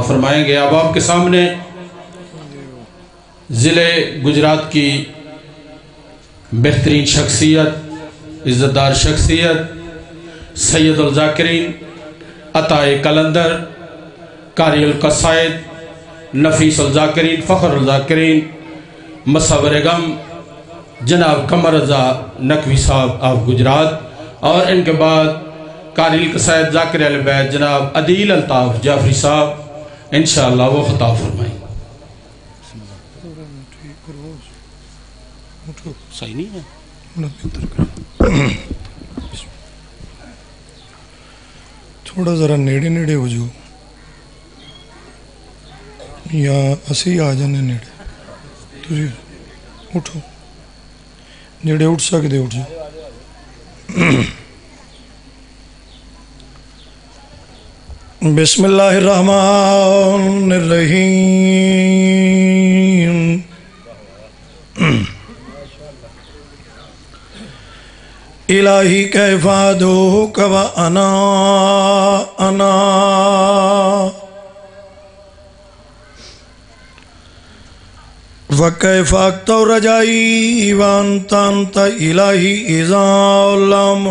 فرمائیں گے۔ اب آپ کے سامنے ضلع گجرات کی بہترین شخصیت، عزتدار شخصیت، سید الذاکرین، عطائے قلندر، قاری القصائد، نفیس الذاکرین، فخر الذاکرین، مصور غم جناب قمر رضا نقوی صاحب آف گجرات، اور ان کے بعد قاری القصائد ذاکر اہل بیت جناب عدیل الطاف جعفری صاحب انشاءاللہ وہ خطاب فرمائیں۔ صحیح نہیں ہے، تھوڑا ذرا نیڑے نیڑے ہو جو، یا اسی آ جانے نیڑے، تجھے اٹھو جڑے اٹھ سکتے اٹھ جو۔ بسم اللہ الرحمن الرحیم۔ الہی کیف ادعوک وانا وکیف اقطع رجائی وانت انت الہی اذا لم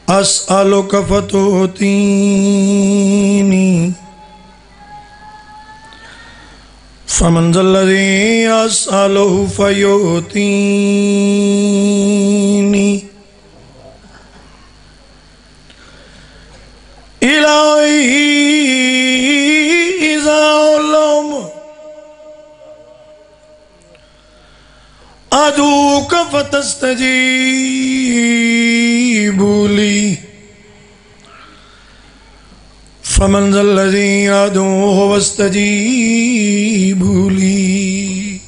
اسألک فتؤتینی فمن ذا الذی اسألہ فیؤتینی الہی اذا لم ادعوک فتستجیب لی فمن ذا الذی ادعوہ واستجیب لی۔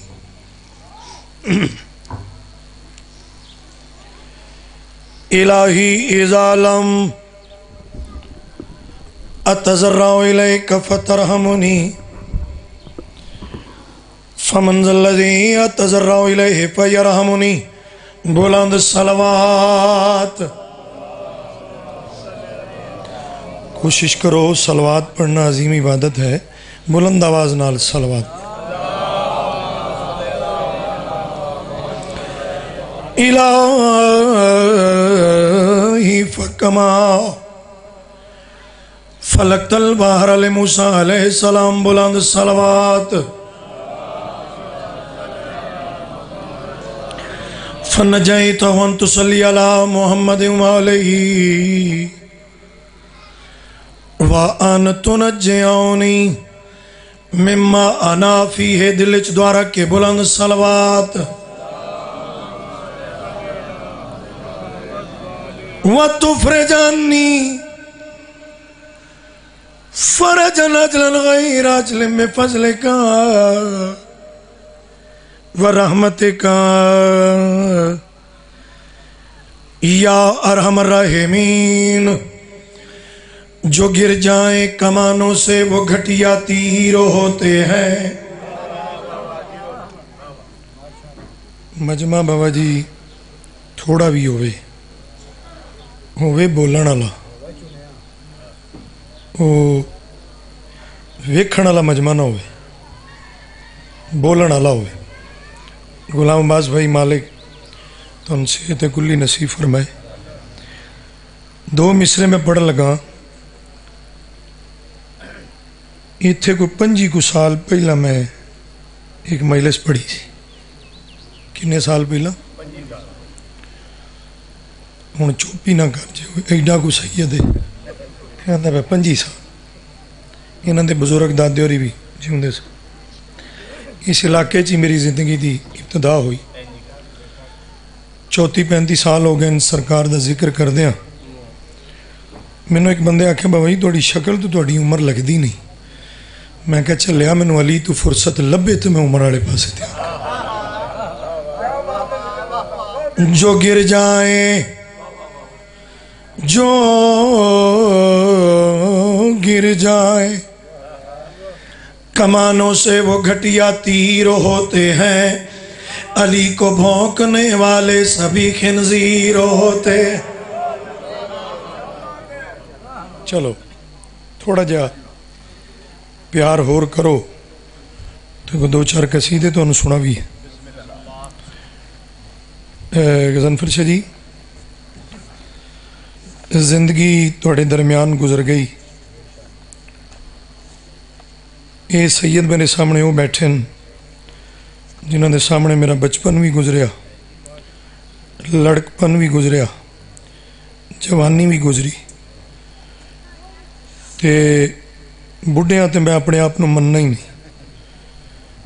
الہی اذا لم اتضرع الیک فترحمنی فمن ذا الذی اتضرع الیہ فیرحمنی۔ بلند صلوات، کوشش کرو صلوات پڑھنا عظیم عبادت ہے، بلند آواز نال صلوات۔ الہی فکما فلقت البحر لموسیٰ علیہ السلام۔ بلند صلوات۔ فنجیت وان تصلی علی محمد وآلہ وان تنجیونی مما انا فیہ۔ دلچ دوارا کے بلند صلوات۔ وتفرجانی فرجن اجلن غیر اجل میں فضلک ورحمتک یا ارحم الراحمین۔ جو گر جائیں کمانوں سے وہ گھٹیا تیر ہوتے ہیں۔ مجمع بابا جی تھوڑا بھی ہوئے بولن والا، ویکھن والا مجمع نہ ہوئے، بولن والا ہوئے۔ غلام عباس بھائی مالک تو ان صحت کلی نصیب فرمائے۔ دو مصرے میں پڑھ لگا، ایتھے کو 25 سال پہلا میں ایک مجلس پڑھی تھی۔ کنے سال پہلا؟ ہوں چوپی نہ کر جو ایڈا کو سید ہے، کہنا پہ 25 سال انہوں نے بزرگ دادے ہوری بھی جیوندے سے۔ اس علاقے چی میری زندگی دی ابتدا ہوئی۔ 34-35 سال ہو گئے ان سرکار دا ذکر کر دیا۔ میں نے ایک بندے آکھے بھائی توڑی شکل تو توڑی عمر لگ دی نہیں۔ میں کہا چلیا میں نے علی تو فرصت لبے تو میں عمر آلے پاسے تیار کر۔ جو گر جائیں کمانوں سے وہ گھٹیا تیر ہوتے ہیں۔ علی کو بھونکنے والے سبھی خنزیر ہوتے. چلو تھوڑا جا پیار ہور کرو تو دو چار قصیدے تو انہوں سنا بھی ہے. غضنفر شاہ جی زندگی توڑے درمیان گزر گئی. یہ سید میرے سامنے وہ بیٹھے ہیں جنہوں نے سامنے میرا بچپن بھی گزریا, لڑکپن بھی گزریا, جوانی بھی گزری. تے بڑھیاں تے میں اپنے آپ مننا ہی نہیں,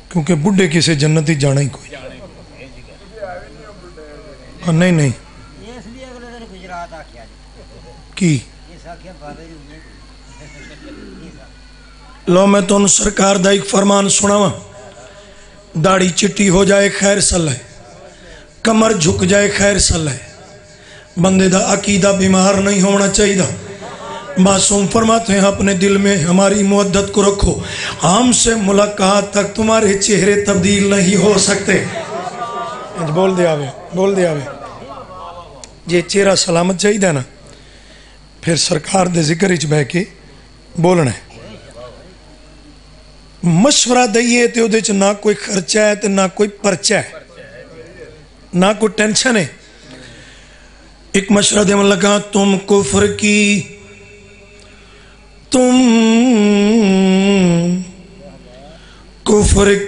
کیونکہ بڑھے کسے جنت ہی جانا ہی کوئی نہیں کی. لو میں تو ان سرکار دا ایک فرمان سناواں. داڑھی چٹی ہو جائے خیر سل ہے, کمر جھک جائے خیر سل ہے, بندے دا عقیدہ بیمار نہیں ہونا چاہیے. معصوم فرماتے ہیں اپنے دل میں ہماری مودت کو رکھو, ہم سے ملاقات تک تمہارے چہرے تبدیل نہیں ہو سکتے. بول دے آوے جے چہرہ سلامت چاہیے نا پھر سرکار دے ذکر اچ بہ کے بولنا ہے. مشورہ دئیے تے اودے چ نہ کوئی خرچہ ہے تے نہ کوئی پرچہ ہے, نہ کوئی ٹینشن ہے. ایک مشورہ دے من لگا, تم کفر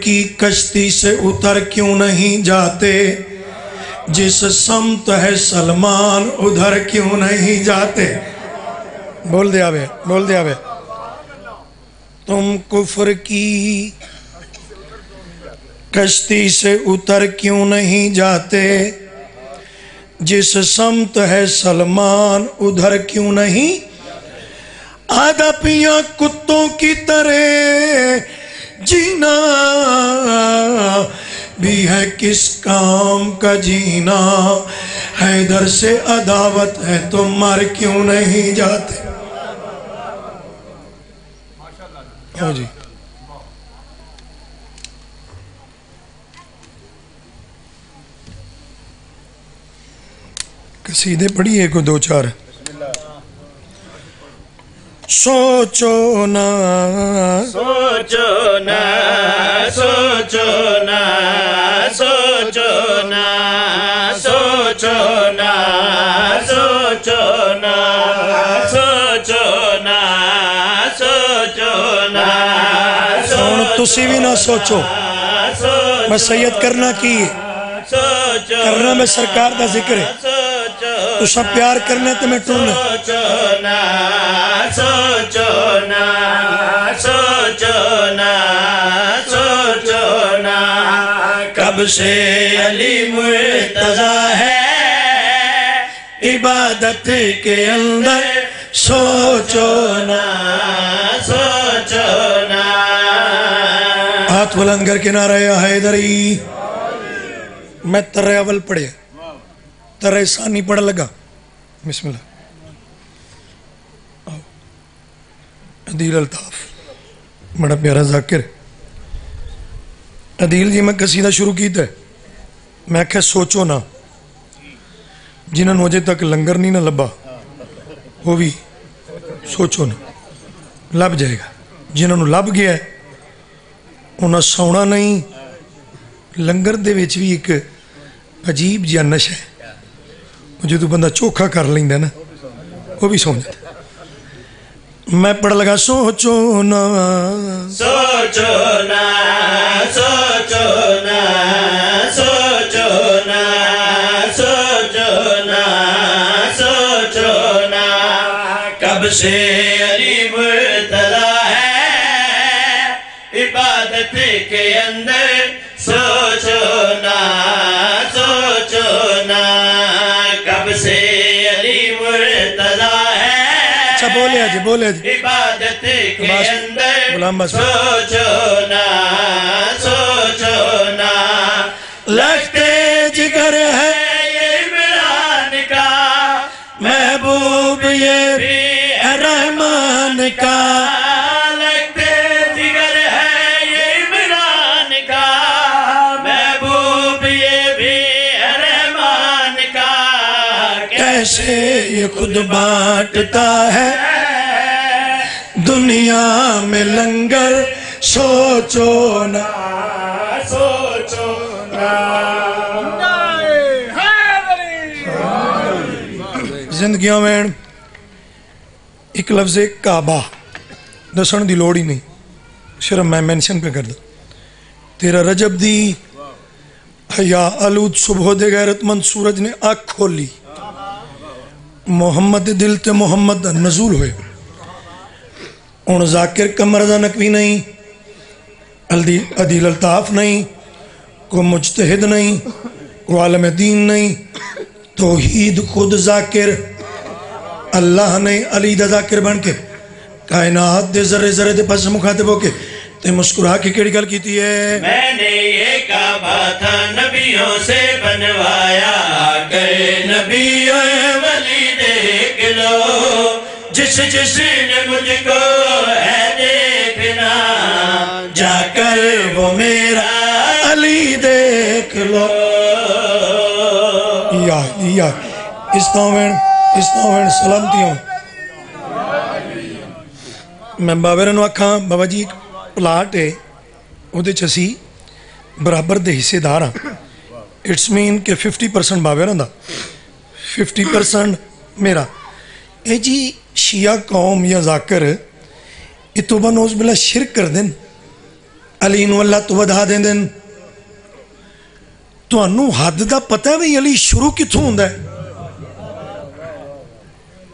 کی کشتی سے اتر کیوں نہیں جاتے, جس سمت ہے سلمان ادھر کیوں نہیں جاتے. بول دے آوے تم کفر کی کشتی سے اتر کیوں نہیں جاتے, جس سمت ہے سلمان ادھر کیوں نہیں. آدھا پیاں کتوں کی طرح جینا بھی ہے کس کام کا جینا, حیدر سے عداوت ہے تو مر کیوں نہیں جاتے. جی قصیدے پڑھیے کو دو چار. سوچو نا سوچو نا سوچو نا سوچو نا سوچو نا سوچو نا سوچو نا سوچو نا. تسی بھی نہ سوچو, میں سید کرنا کی کرنا میں سرکار دا ذکر ہے, تسا پیار کرنے تے میں ٹرنا. سوچو نا سوچو نا سوچو نا کب سے علی مرتضیٰ ہے عبادت کے اندر. سوچو نا سوچو نا. ہاتھ بلند کر کے نعرہ یا حیدری. میں ترے اول پڑھے, ترے ثانی پڑھ لگا. بسم اللہ. عدیل الطاف بڑا پیارا ذاکر. عدیل جی میں قصیدہ شروع کیتا ہے, میں کہ سوچو نا. جنہوں نے وجہ تک لنگر نہیں نہ لبا وہ بھی سوچو نا لب جائے گا. جنہوں نے لب گیا ہے انہاں سونا نہیں. لنگر دے وچ بھی ایک عجیب جہا نشہ ہے, جدو بندہ چوکھا کر لیندہ نا وہ بھی سو جاتا. میں پڑھ لگا سوچو نا سوچو نا سوچو نا سوچو نا سوچو نا سوچو نا کب سے علی مرتضیٰ ہے عبادت کے اندر. سوچو نا سوچو نا کب سے علی مرتضیٰ ہے. اچھا بولے جی عبادت کے اندر. سوچو نا سوچو نا لگتے جگر ہے یہ عمران کا محبوب یہ بھی رحمان کا. لگتے جگر ہے یہ عمران کا محبوب یہ کیسے یہ خود بانٹتا ہے دنیا میں لنگر سوچو نا سوچو نا زندگیوں میں ایک لفظ کعبہ دسن دی لوڑ ہی نہیں صرف میں مینشن پہ کر دوں تیرا رجب دی حیا آلود صبح دے غیرت مند سورج نے آنکھ کھولی محمد دل تے محمد نزول ہوئے ان ذاکر کمرزہ نقوی نہیں عدیل الطاف نہیں کو مجتہد نہیں کو عالم دین نہیں توحید خود ذاکر اللہ نے علی دا ذاکر بن کے کائنات دے ذرے ذرے دے پاس مخاطب ہو کے تے مسکرا کے کیڑی گل کیتی ہے میں نے یہ کعبہ تھا نبیوں سے بنوایا کہ نبی ولی دیکھ لو جس جس نے مجھ کو ہے دیکھنا جا کر وہ میرا علی دیکھ لو یا اس طاوین سلامتی ہوں میں بابے نو آکھاں بابا جی ایک پلاٹ ہے وہ دے چسی برابر دے حصے دار ہاں اٹس مین کہ 50% بابے رہندا 50% میرا اے جی شیعہ قوم یا ذاکر یہ توبہ نوز بلا شرک کر دیں علی نو اللہ تو ودھا دیں دیں تو انو حد دا پتہ ہے بھئی علی شروع کتوں ہوں ہے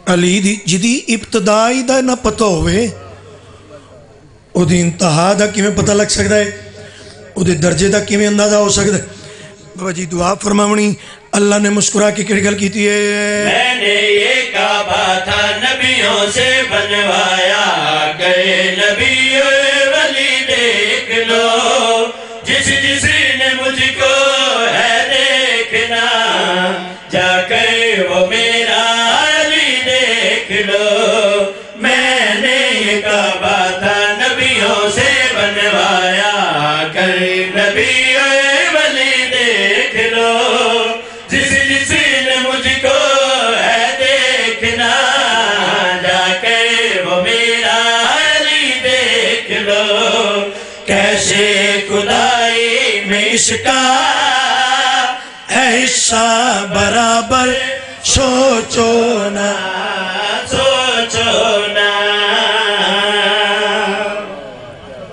علی دی جدی ابتدائی دا نہ پتہ ہوئے او دی انتہا دا کی میں پتہ لگ سکتا ہے او دی درجے دا کی میں اندازہ ہو سکتا ہے بابا جی دعا فرماونی اللہ نے مسکرا کے کڑی گل کیتی ہے میں نے یہ کعبہ تھا نبیوں سے بنوایا کہ نبی ولی دیکھ لو جس جس نے مجھ کو ہے دیکھنا جا کر وہ میرا علی دیکھ لو میں نے یہ کعبہ تھا نبیوں سے بنوایا کر نبی ولی دیکھ لو جس جس نے مجھ کو ہے دیکھنا جا کر وہ میرا علی دیکھ لو کیسے خدائی میں اس کا ہے حصہ برابر سوچو نا سوچو نا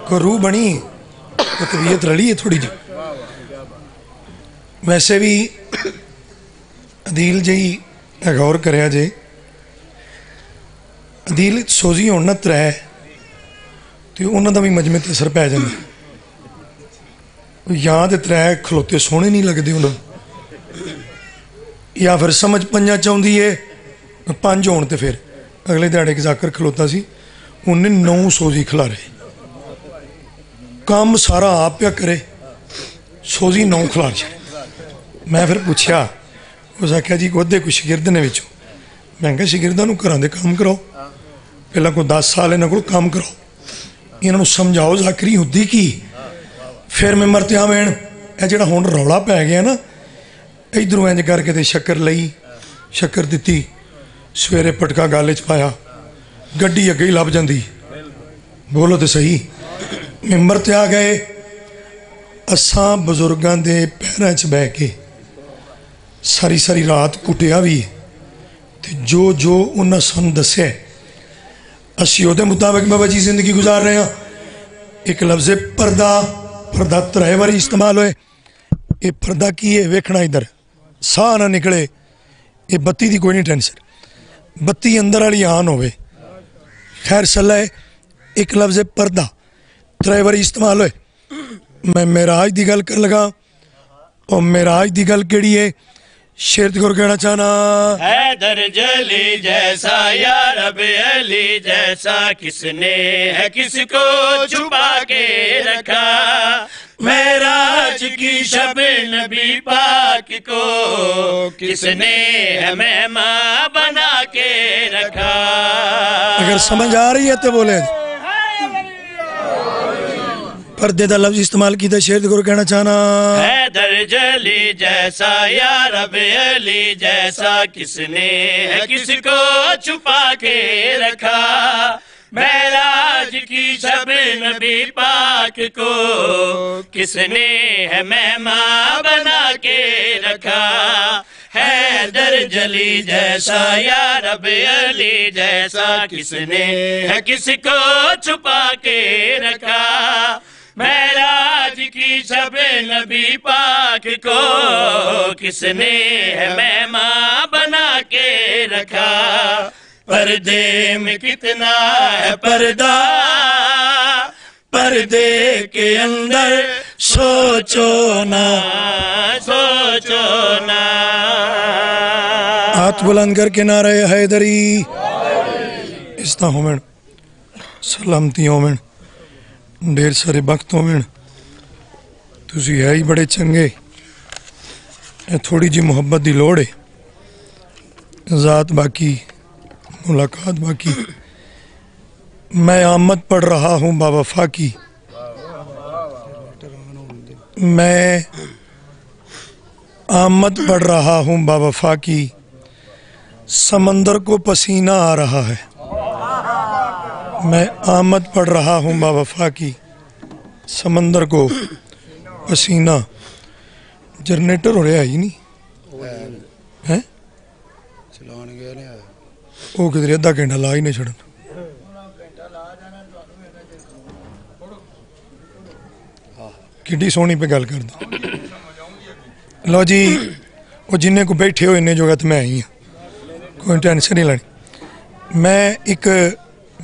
کو روح بنی تو طبیعت رلی ہے تھوڑی جی ویسے بھی عدیل جی غور کریا جے عدیل سوزی ہونا ترہ تو انہوں دا بھی مجمع تے سر پہ جانا یاد ترہ کھلوتے سونے نہیں لگ دی انہوں یا پھر سمجھ پنجا چاہوں دی ہے پانچ ہونے پھر اگلے دیڑے کے ذاکر کھلوتا سی انہیں 9 سوزی کھلا رہے کام سارا آپ پیا کرے سوزی 9 کھلا رہے میں پھر پوچھا اس آکھیا جی کو دے کوئی شگرد نے وچوں میں کہا شگردہ نو کران دے کام کراؤ پہلا کو 10 سال انہوں کو کام کراؤ انہوں سمجھاؤ ذاکری ہدی کی پھر میں مرتے آوین اے جڑا ہون روڑا پہ گیا نا ادھروں انج کر کے تے شکر لئی شکر دیتی سویرے پٹکا گالے چ پایا گڈی اگے ہی لب جاندی بولو تے صحیح ممبر تے آ گئے اساں بزرگاں دے پیراں چ بہ کے ساری ساری رات کٹیا بھی تے جو انہاں سن دسے اسی او دے مطابق بابا جی زندگی گزار رہے ہیں ایک لفظ پردہ ترے واری استعمال ہوئے یہ پردہ کی ہے ویکھنا ادھر ساہ نہ نکلے یہ بتی دی کوئی نہیں ٹینشن بتی اندر والی آن ہوئے خیر صلاح ہے ایک لفظ پردہ ترے واری استعمال ہوئے میں معراج دی گل کر لگا اور معراج دی گل کیڑی ہے شیر کو کہنا چاہنا حیدر جلی جیسا یا رب علی جیسا کس نے ہے کس کو چھپا کے رکھا معراج کی شب نبی پاک کو کس نے ہے مہمان بنا کے رکھا اگر سمجھ آ رہی ہے تو بولے پردے دا لفظ استعمال کیتا شعر دے کو کہنا چاہنا حیدر جلی جیسا یا رب علی جیسا کس نے ہے کس کو چھپا کے رکھا معراج کی شب نبی پاک کو کس نے ہے مہمان بنا کے رکھا حیدر جلی جیسا یا رب علی جیسا کس نے ہے کس کو چھپا کے رکھا معراج کی شب نبی پاک کو کس نے ہے مہمان بنا کے رکھا پردے میں کتنا ہے پردہ پردے کے اندر سوچو نا ہاتھ بلند کر کے نعرہ حیدری استا ہومن سلامتی ہومن ڈھیر سارے بخت ہومن تسی ہے ہی بڑے چنگے تھوڑی جی محبت دی لوڑ ہے ذات باقی ملاقات باقی میں آمد پڑھ رہا ہوں با وفا کی میں آمد پڑھ رہا ہوں با وفا کی سمندر کو پسینہ آ رہا ہے میں آمد پڑھ رہا ہوں با وفا کی سمندر کو پسینہ جنریٹر ہو رہا ہی نہیں ہے وہ کدھر ادھا گھنٹہ لا ہی نہیں چھڑن کڈی سونی پہ گل کر دیں لو جی وہ جنہیں کو بیٹھے ہو انہیں جو گا تو میں ہی ہوں کوئی ٹینشن نہیں لڑی میں ایک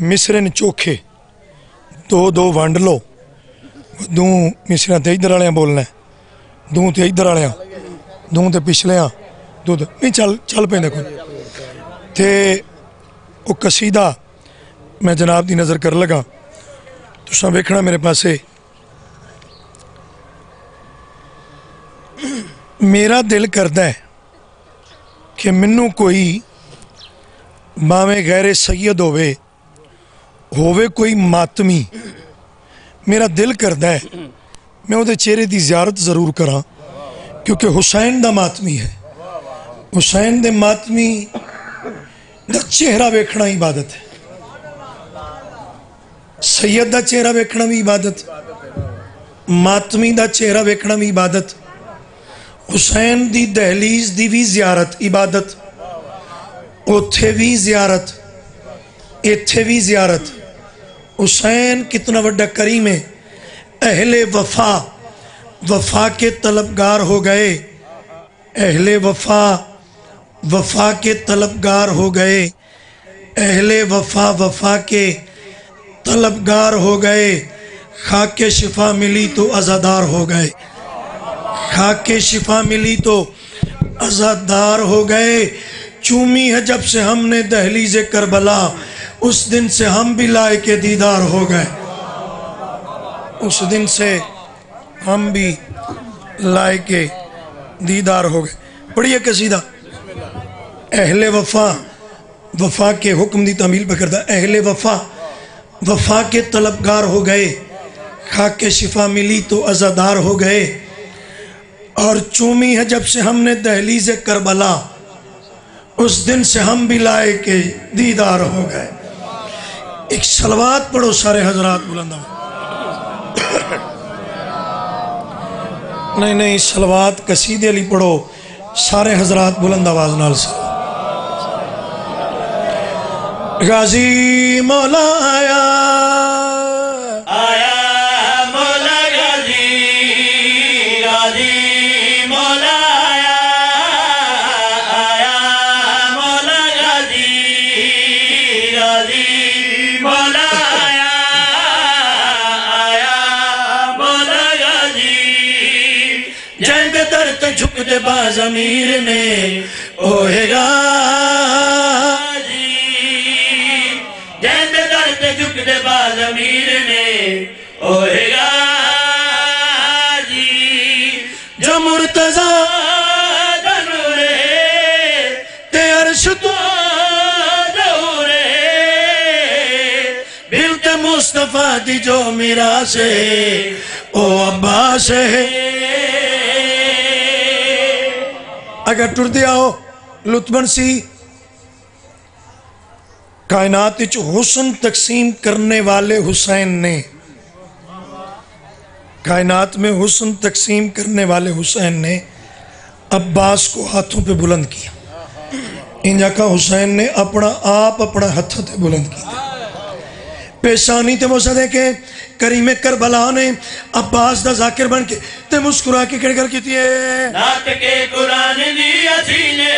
مصرن چوکھے دو ونڈ لو دوں مصرن تے ادھر والیاں بولنا ہے دوں تے ادھر والیاں دوں تے پچھلیاں دو نہیں چل پہ دیکھو تے وہ قصیدہ میں جناب دی نظر کر لگا تو سب ویکھنا میرے پاسے میرا دل کردہ ہے کہ منو کوئی باویں غیر سید ہووے کوئی ماتمی میرا دل کردہ ہے میں وہ دے چہرے دی زیارت ضرور کراں کیونکہ حسین دا ماتمی ہے حسین دے ماتمی دا چہرہ ویکھنا عبادت ہے سید دا چہرہ ویکھنا بھی عبادت ماتمی دا چہرہ ویکھنا بھی عبادت حسین دی دہلیز دی بھی زیارت عبادت اوتھے بھی زیارت ایتھے بھی زیارت حسین کتنا وڈا کریم ہے اہل وفا وفا کے طلبگار ہو گئے اہل وفا وفا کے طلبگار ہو گئے اہل وفا وفا کے طلبگار ہو گئے خاک شفا ملی تو عزادار ہو گئے خاک شفا ملی تو عزادار ہو گئے چومی ہے جب سے ہم نے دہلیز کربلا اس دن سے ہم بھی لائے کے دیدار ہو گئے اس دن سے ہم بھی لائے کے دیدار ہو گئے پڑھئے قصیدہ اہل وفا وفا کے حکم دی تعمیل پہ کردہ اہل وفا وفا کے طلبگار ہو گئے خاک شفا ملی تو عزادار ہو گئے اور چومی ہے جب سے ہم نے دہلیز کربلا اس دن سے ہم بھی لائے کے دیدار ہو گئے ایک صلوات پڑھو سارے حضرات بلند نہیں صلوات قصیدے علی پڑھو سارے حضرات بلند آواز نال سے غازی مولا آیا مولا غازی غازی مولا آیا مولا غازی غازی مولا آیا مولا غازی جنگ درد جھک دے باز امیر نے اوہے گا باز امیر نے اوہے غازی جو مرتضیٰ دنورے تے عرش تو دورے بلت مست مصطفیٰ دی جو میراث ہے او عباس ہے. اگر ٹر دیا ہو لطبن سی کائنات وچ حسن تقسیم کرنے والے حسین نے، کائنات میں حسن تقسیم کرنے والے حسین نے عباس کو ہاتھوں پہ بلند کیا. انجا کا حسین نے اپنا آپ اپنا ہاتھوں تے بلند کیا. پیشانی تے موسیٰ کے کریم کربلا نے عباس دا ذاکر بن کے تے مسکرا کے کڑ گل کیتی ہے. نات کے قرآن دی حسینے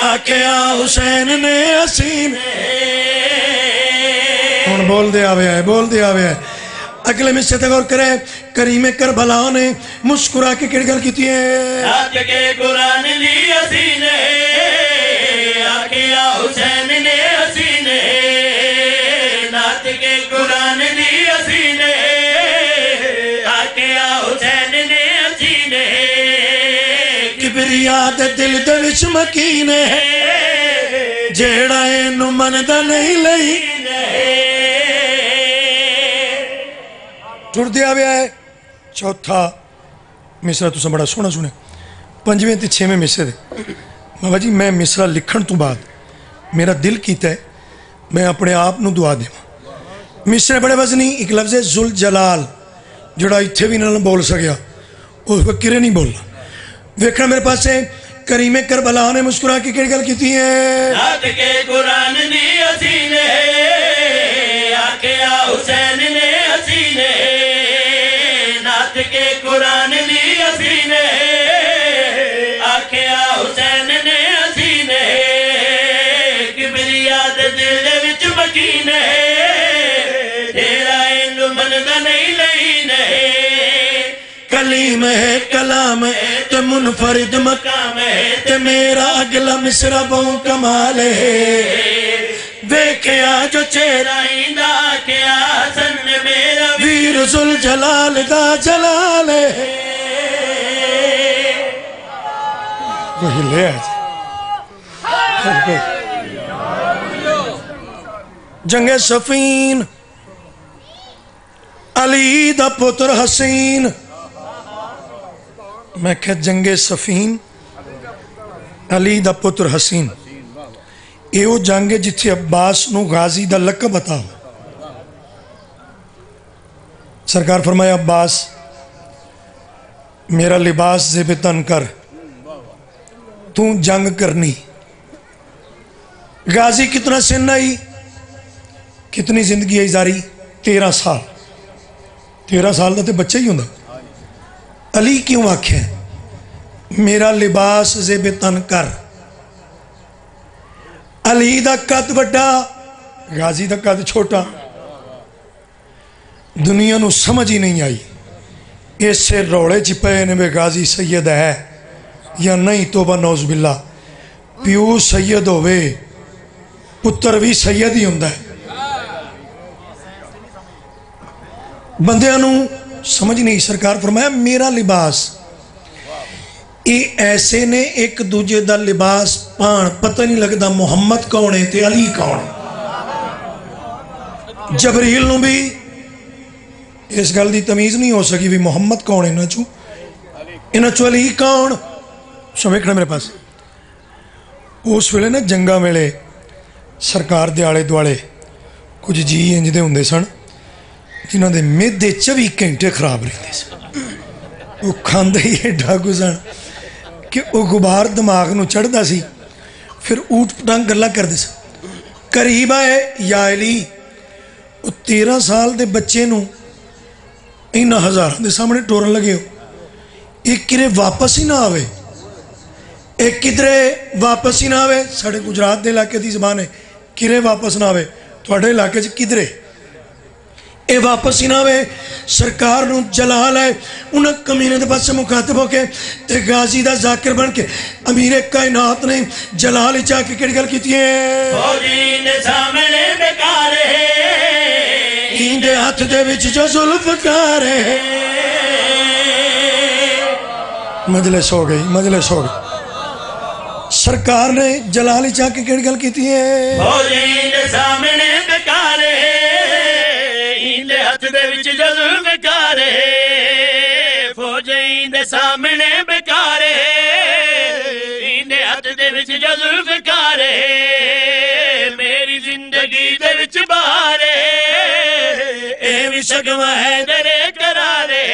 آکھیا حسین نے حسین. ہن بول دے آوے ہے، بول دے آوے ہے. اگلے میں سے غور کرے کریم کربلا نے مسکرا کے کڑ گل کیتی ہے. نات کے قرآن دی حسینے آکھیا حسین نے حسینے. نات کے قرآن دی حسینے آکھیا حسین نے حسینے. کبریا دے دل دے وچ مکین ہے جیڑا اینو مندا نہیں لئی. ٹر دیا گیا ہے. چوتھا مصرع تو بڑا سونا سنے. پنجویں تے چھویں مصرے دے بابا جی میں مصرع لکھن تو بعد میرا دل کیتا ہے میں اپنے آپ نو دعا دے. مصرے بڑے وزنی. ایک لفظ ہے ذوالجلال جڑا اتھے بھی نہ بول سکیا اس کو کرے نہیں بولنا. ویکھنا میرے پاس ہے کریم کربلا نے مسکرا کے کڑ گل کیتی ہے. نات کے قرآن دی حسینے آکھیا حسین نے حسینے. نات کے قرآن دی حسینے آکھیا حسین نے حسینے. کبریا دے دل دے وچ مکین ہے جیڑا اینو مندا نہیں لینے. کلیم ہے کلام ہے تے منفرد مقام ہے تے میرا اگلا مصرع بہو کمال ہے. دیکھیا جو چہرہ ایندا کیا حسن نے میرا ویر ذوالجلال دا جلال ہے. وہی لے آج جنگ صفین علی دا پتر حسین. میں کہ جنگ صفین علی دا پتر حسین ایو جنگ جتھے عباس نو غازی دا لقب عطا ہو. سرکار فرمایا عباس میرا لباس زیب تن کر تو جنگ کرنی. غازی کتنا سن آئی کتنی زندگی ہے ازاری 13 سال. 13 سال دا تے بچہ ہی ہوندہ. علی کیوں آکھے میرا لباس زیب تن کر. علی دا قد بڑا غازی دا قد چھوٹا. دنیا نو سمجھ ہی نہیں آئی اس سے روڑے چپے نے بے غازی سید ہے یا نہیں. توبہ نوز باللہ پیو سید ہوئے پتر بھی سید ہی ہوندہ ہے. بندیاں نو سمجھ نہیں. سرکار فرمایا میرا لباس یہ ایسے نے ایک دوجہ دا لباس پان پتہ نہیں لگتا محمد کون ہے تے علی کون ہے. جبریل نو بھی اس گل دی تمیز نہیں ہو سکی بھی محمد کون ہے انہاں چو علی کون. سمجھنا میرے پاس اس ویلے نا جنگا ویلے سرکار دے آلے دوالے کچھ جی انج دے ہوندے سن جنہاں دے میدے 24 گھنٹے خراب رہتے سن. وہ کھاندے ہی ایڈا گزن کہ وہ غبار دماغ نو چڑھدا سی پھر اوٹ پٹانگ گلا کردے سن. قریب آئے یا علی وہ 13 سال دے بچے نو انہاں ہزاراں دے سامنے ٹورن لگے ہو. ایک کرے واپس ہی نہ آوے ایک کدرے واپس ہی نہ آوے. ساڑھے گجرات دے علاقے دی زبان ہے کرے واپس نہ آوے. تھوڑے علاقے سے کدرے اے واپس ہی نہ آوے. سرکار نو جلال ہے انہاں کمینے دے پاس سے مخاطب ہو کے تے غازی دا ذاکر بن کے امیر کائنات نے جلال ہی چاہ کے کڑ گل کیتی ہے. فوجین سامنے بیکار ہے ایندے ہاتھ دے وچ جو ذوالفقار ہے. مجلس ہو گئی مجلس ہو گئی. سرکار نے جلال ہی چاہ کے کڑ گل کیتی ہے. فوجین سامنے بیکار ہے اندے ہاتھ دے وچ جذب کارے فوج اندے سامنے بیکارے اندے ہاتھ دے وچ جذب کارے میری زندگی دے وچ بہارے اے بھی شگوا ہے درے کرارے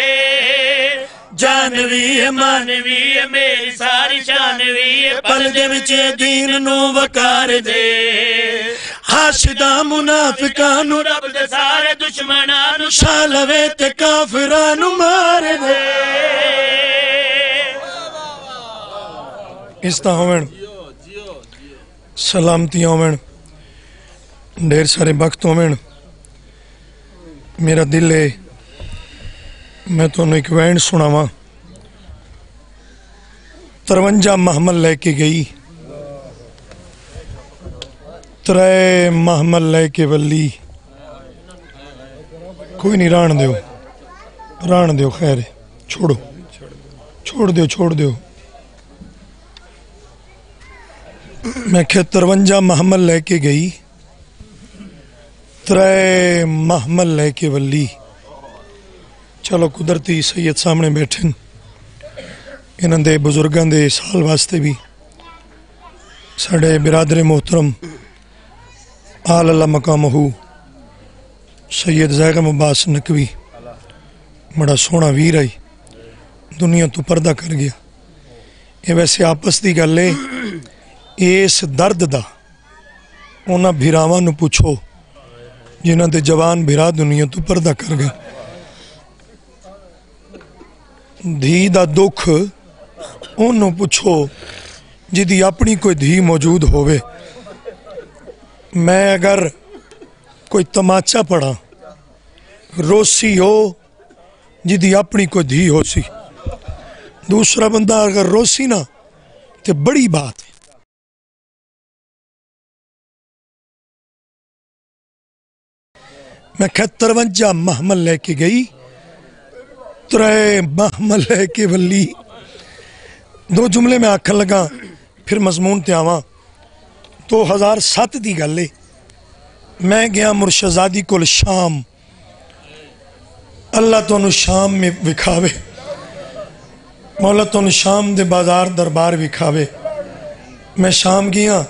جانوی ہے مانوی ہے میری ساری شانوی ہے پل دے وچ دین نو وکار دے حاشدہ منافقانو رب دے سارے دشمنانو شالوے تے کافرانو مار دے اس طرح ہوئن سلامتی ہوئن ڈھیر سارے وقت ہوئن میرا دل ہے میں تو ایک وینڈ سنا وا 53 محمل لے کے گئی 3 محمل لے کے ولی کوئی نہیں ران دیو خیر ہے چھوڑ دیو میں کہ 53 محمل لے کے گئی 3 محمل لے کے ولی چلو قدرتی سید سامنے بیٹھن انہاں دے بزرگاں دے سال واسطے بھی ساڑے برادر محترم آل اللہ مقامہ سید زیغم عباس نقوی بڑا سونا ویر آئی دنیا تو پردہ کر گیا یہ ویسے آپس دی گلے اس درد دا انہاں بھیراواں نو پوچھو جنہاں دے جوان بھیرا دنیا تو پردہ کر گئے دھی دا دکھ انہوں پوچھو جدی اپنی کوئی دھی موجود ہوئے میں اگر کوئی تماچا پڑا روسی ہو جدی اپنی کوئی دھی ہو سی دوسرا بندہ اگر روسی نہ تو بڑی بات ہے میں 53 محمل لے کے گئی 3 محمل لے کے ولی 2 جملے میں آکھن لگا پھر مضمون تے آواں 2007 دی گلے میں گیا مرشدزادی کول شام اللہ تو انہوں شام میں وکھاوے مولا تو انہوں شام دے بازار دربار وکھاوے میں شام گیا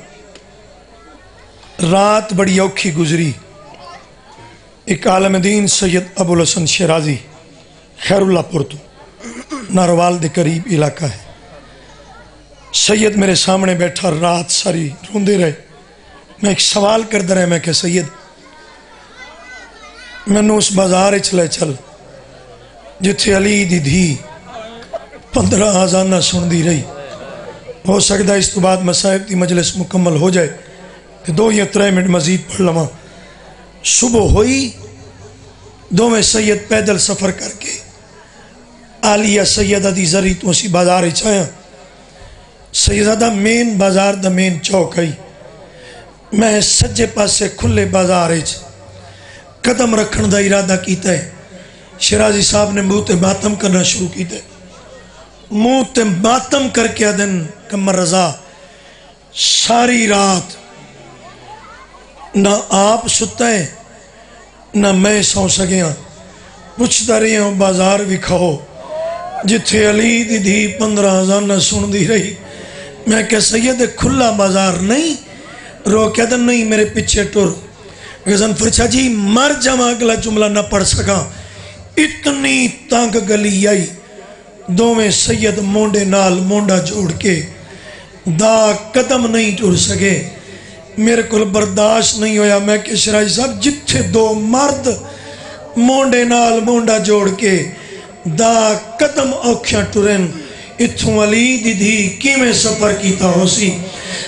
رات بڑی اوکھی گزری ایک عالم دین سید ابو الحسن شیرازی خیر اللہ پورتو ناروال دے قریب علاقہ ہے سید میرے سامنے بیٹھا رات ساری روندے رہے میں ایک سوال کردہ رہے میں کہ سید میں نے اس بازار چلے چل جتھے علی دی دھی 15 آزانہ سن دی رہی ہو سکتا اس تو بعد مسائب دی مجلس مکمل ہو جائے 2 یا 3 منٹ مزید پڑھ لما صبح ہوئی 2 سید پیدل سفر کر کے آلیہ سیدہ دی زری تو اسی بازار چاہیا سیدہ مین بازار دا مین چوک آئی میں سجے پاسے کھلے بازار قدم رکھن دا ارادہ کیتا ہے شیرازی صاحب نے منہ تے ماتم کرنا شروع کیتا ہے منہ تے ماتم کر کے دن کمر رضا ساری رات نہ آپ ستا ہے نہ میں سو سکیاں پوچھتا رہی ہوں بازار بھی کھاؤ جتھے علی دی دھی 15 آزانہ سن دی رہی میں کہ سید کھلا بازار نہیں رو کہہ دن نہیں میرے پیچھے ٹور غزن فرچا جی مر جمع اگلا جملہ نہ پڑھ سکا اتنی تانگ گلی آئی 2 سید مونڈے نال مونڈا جوڑ کے دا قدم نہیں ٹور سکے میرے کو برداشت نہیں ہویا میں کہ شرائی صاحب جتھے 2 مرد مونڈے نال مونڈا جوڑ کے دا قدم اوکھیاں ٹورن اتھوں علی دی دھی کیمیں سفر کیتا ہو سی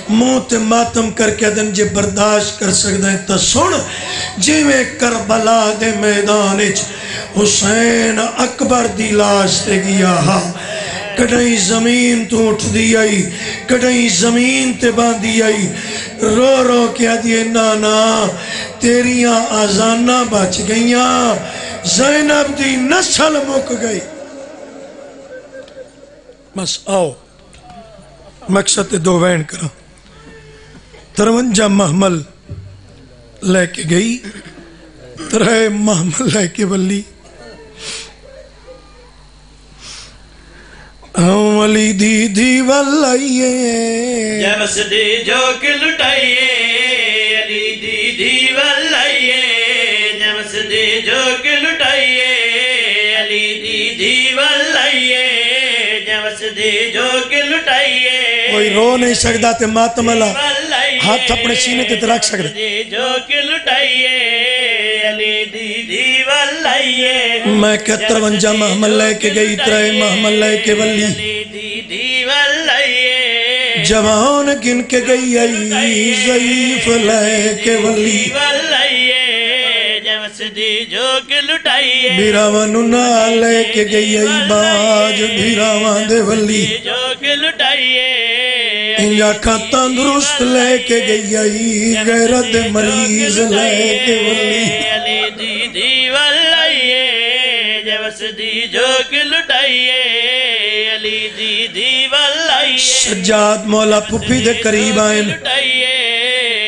موت ماتم کر کے دن جے برداشت کر سکتا ہے تا سن جے میں کربلا دے میدان حسین اکبر دی لاش تے گیا ہا کڑائی زمین تو اٹھ دی آئی کڑائی زمین تے باندھی آئی رو رو کیا دیئے نانا تیریاں آزانہ بچ گئیاں زینب دی نسل مک گئی بس آؤ مقصد 2 وین کرا 53 محمل لے کے گئی ترے محملہ کے ولی علی دی والائیے جمس دی جو کہ لٹائیے علی دی والائیے جمس دی جو کہ لٹائیے علی دی والائیے جمس دی جو کہ لٹائیے کوئی رو نہیں سکتا تے ماتم اللہ ہاتھ اپنے سینے تے رکھ سکتا جو کہ لٹائیے علی دی والائیے میں 53 محمل لے کے گئی ترے محمل لے کے ولی جوان گن کے گئی ضعیف لے کے ولی بیراوان نہ لے کے گئی باج بیراوان دے ولی انجا کا تندرست لے کے گئی غیرت مریض لے کے ولی جو کہ لٹائیے علی دی والائیے سجاد مولا پھپی دے قریب آئین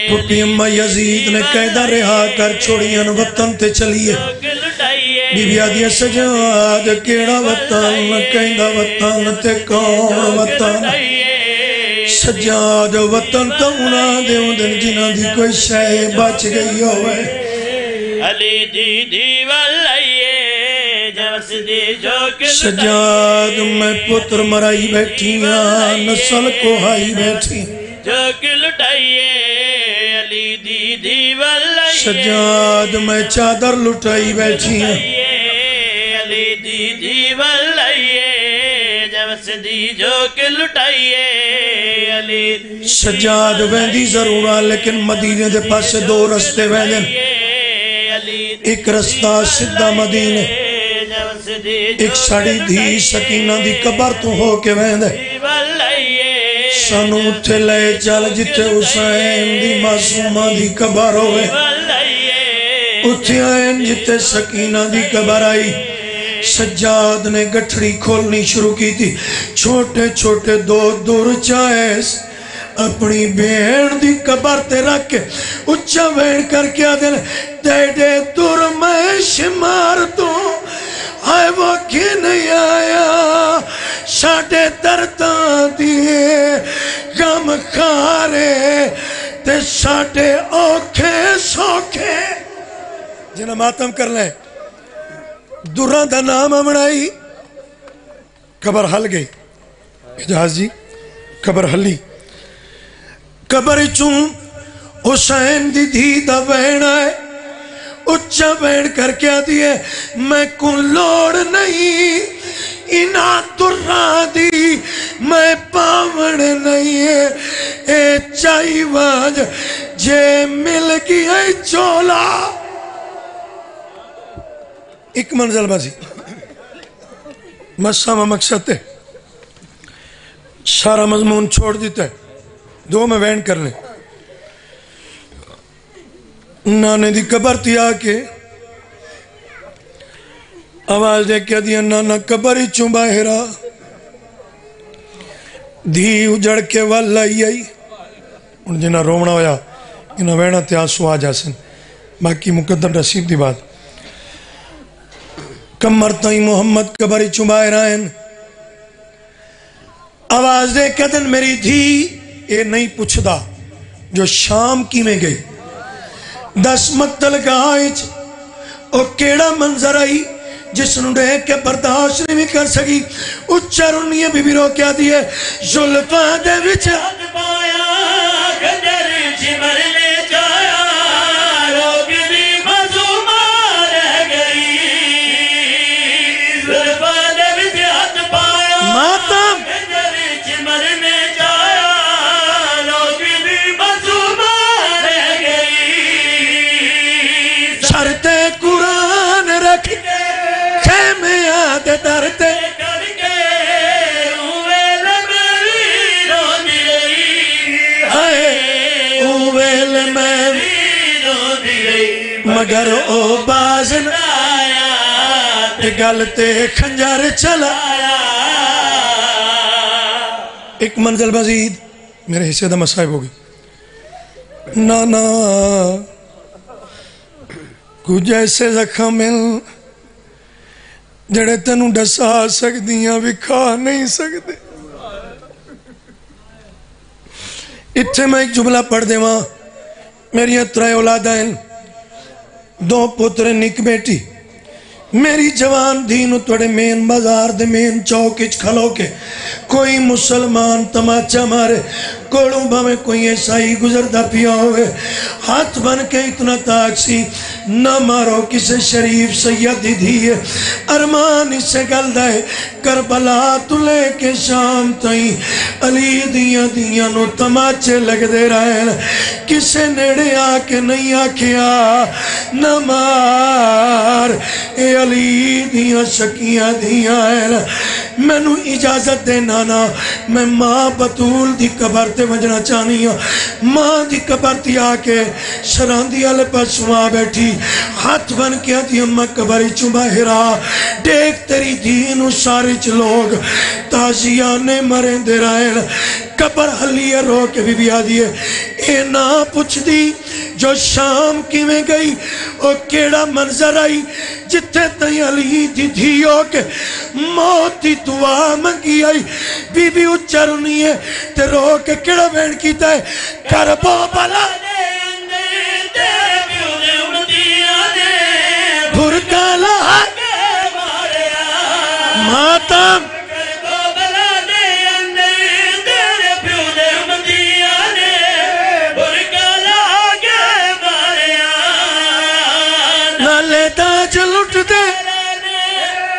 پھپی امہ یزید نے قیدہ رہا کر چھوڑیاں وطن تے چلیے بی بی آدھی سجاد کیڑا وطن قیدہ وطن تے کون وطن سجاد وطن تو انا دے اندن جنہ دی کوئی شے بچ گئی ہوئے علی دی والائیے سجاد میں پتر مرائی بیٹھیاں نسل کو ہائی بیٹھی جو کہ لٹائیے علی دی والائیے سجاد میں چادر لٹائی بیٹھیاں علی دی والائیے جمس دی جو کہ لٹائیے علی سجاد ویندی ضرور آ لیکن مدینے دے پاس سے 2 رستے ویندن ایک رستہ سدھا مدینے ایک ساڑی دھی سکینہ دی قبر تو ہو کے ویندے سانو اٹھے لے چل جتے حسین دی معصومہ دی قبر ہوئے اٹھے آئین جتے سکینہ دی قبر آئی سجاد نے گٹھڑی کھولنی شروع کی تھی چھوٹے چھوٹے 2 دور چائس اپنی بین دی قبر تے رکھ کے اچھا بین کر کے آدھے دے دور میں شمار دوں آئے وہ کی نہیں آیا شاڑے درداں دیئے غم کھارے تے شاڑے اوکھے سوکھے جنہ ماتم کر لیں دوران دا نام امڑائی قبر حل گئی اجاز جی قبر حلی قبر چون حسین دی دھی دا بین آئے اچھا بین کر کے آدھی ہے میں کن لوڑ نہیں انہ درہ دی میں پاوڑ نہیں ہے اے چائی واج جے مل گیا چولا ایک منزل بازی مسامہ مقصد ہے سارا مضمون چھوڑ دیتا ہے 2 میں وین کر لیں نانے دی قبر تھی آکے آواز دے کیا دیا نانا قبری چوں باہرا دھی اجڑ کے والائی آئی ان جنہ رومنا ہویا انہ وینا تے آنسو آ جاسن باقی مقدر رسیب دی بات کم مرتائی محمد قبری چوں باہر آئین آواز دے کیا دن میری دھی اے نہیں پوچھدا جو شام کی میں گئی 10 مقتل گائج او کیڑا منظر آئی جس نے دیکھ کے برداشت نہیں کر سکی اچھر انہیں بھی رو کیا دیئے ظلفہ دے وچ حد پایا گھر جمر لے جایا روگنی مظلومہ رہ گئی ظلفہ دے وچ حد پایا ماتم گھر جمر لے جایا روگنی مظلومہ رہ گئی شرط قرآن رکھ خیمے آد درتے کر کے اویل میں رو دی رہی آئے اویل میں رو دی رہی مگر او بازن آیا تے گلتے خنجر چلایا ایک منزل مزید میرے حصے دا مصائب ہوگی نانا کچھ ایسے زخم ہیں جڑے تینوں ڈسا سکدیاں وکھا نہیں سکتے. اتھے میں ایک جملہ پڑھ دے وہاں. میری 3 اولاداں ہیں, 2 پتر ایک بیٹی. میری جوان دینو توڑے مین بازار دے مین چوکچ کھلو کے کوئی مسلمان تماچا مارے, کوڑوں بھامے کوئی عیسائی گزردہ پیا ہوئے, ہاتھ بن کے اتنا تاکسی نہ مارو کسے شریف سیدی دیئے. ارمان اسے گل دائے کربلا تو لے کے شام تائیں علی دیاں نو تماچے لگ دے رہے, کسے نیڑے آکے نہیں آکیا نہ مار اے علی دیاں شکیاں دیاں ہے. میں نو اجازت دے نانا, میں ماں بطول دی قبر تے وجنا چاہنی ہوں. ماں دی قبر تی آکے شراندی علی پاس وہاں بیٹھی, ہاتھ بن کے آتی اممہ قبری چوبہ ہرا دیکھ تیری دین سارے چ لوگ تازیانے مرین دے رہے. قبر حلیہ رو کے بھی آدھی ہے اے نا پوچھ دی جو شام کی میں گئی او کیڑا منظر آئی جتے تئی علی دی دھیو کے موتی دعا منگی آئی. بی بی اچرنی ہے تے رو کے کیڑا بین کیتا ہے کربو بلا بھرکالا ماتم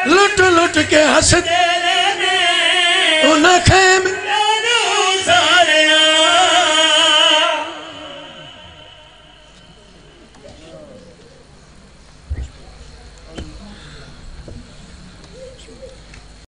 لٹ کے حسد انہ خیم